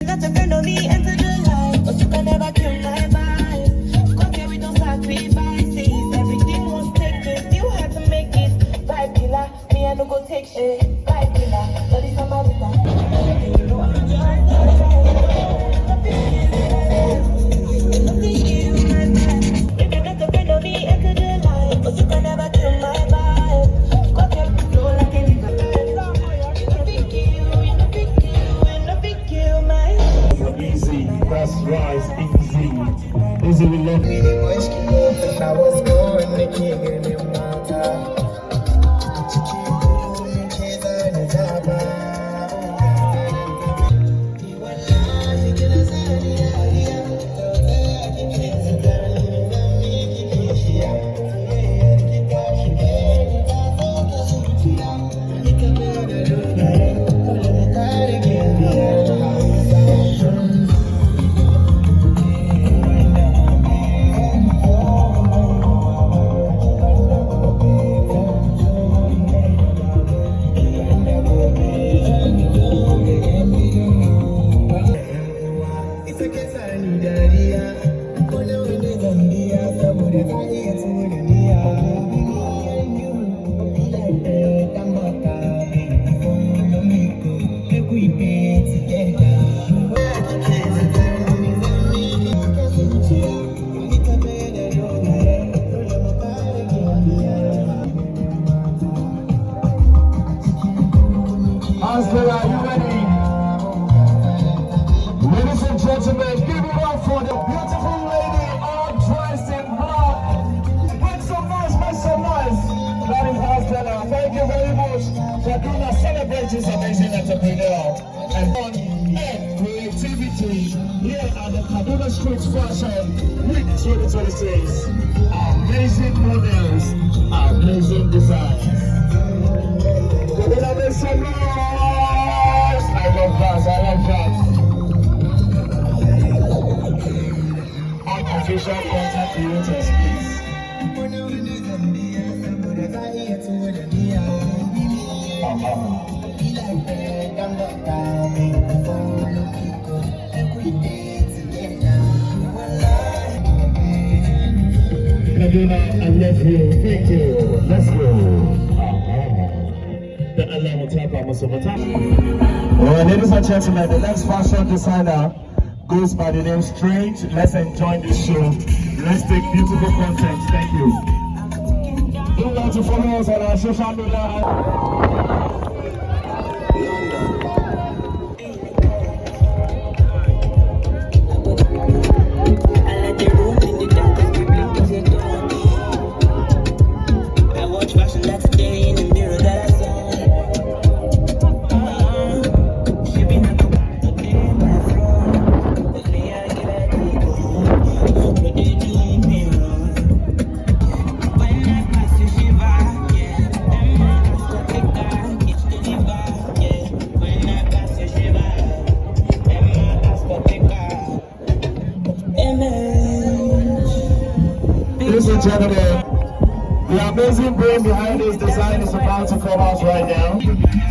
Not a friend of me, enter the light, but you can never kill my vibe. Got here with no sacrifices. Everything was taken, still had to make it. Vibe killer, me I no go take shit. Vibe killer, but it's a That's right, easy. Easy we love me. If I was born the king in the mountain, Oscar, are you ready? Ladies and gentlemen, give it up for the beautiful lady all dressed in black. Make some noise, make some noise. That is Oscar. Thank you very much. Kaduna celebrates this amazing entrepreneur and fun and creativity here at the Kaduna Street Fashion Week 2026. Amazing models, amazing designs. We're gonna make some noise. I love that. Unofficial content creators, please. Kaduna, I love you. Thank you. Let's go. Well, ladies and gentlemen, the next fashion designer goes by the name Strange. Let's enjoy this show. Let's take beautiful content. Thank you. Don't want to follow us on our social media. Ladies and gentlemen, the amazing brain behind this design is about to come out right now.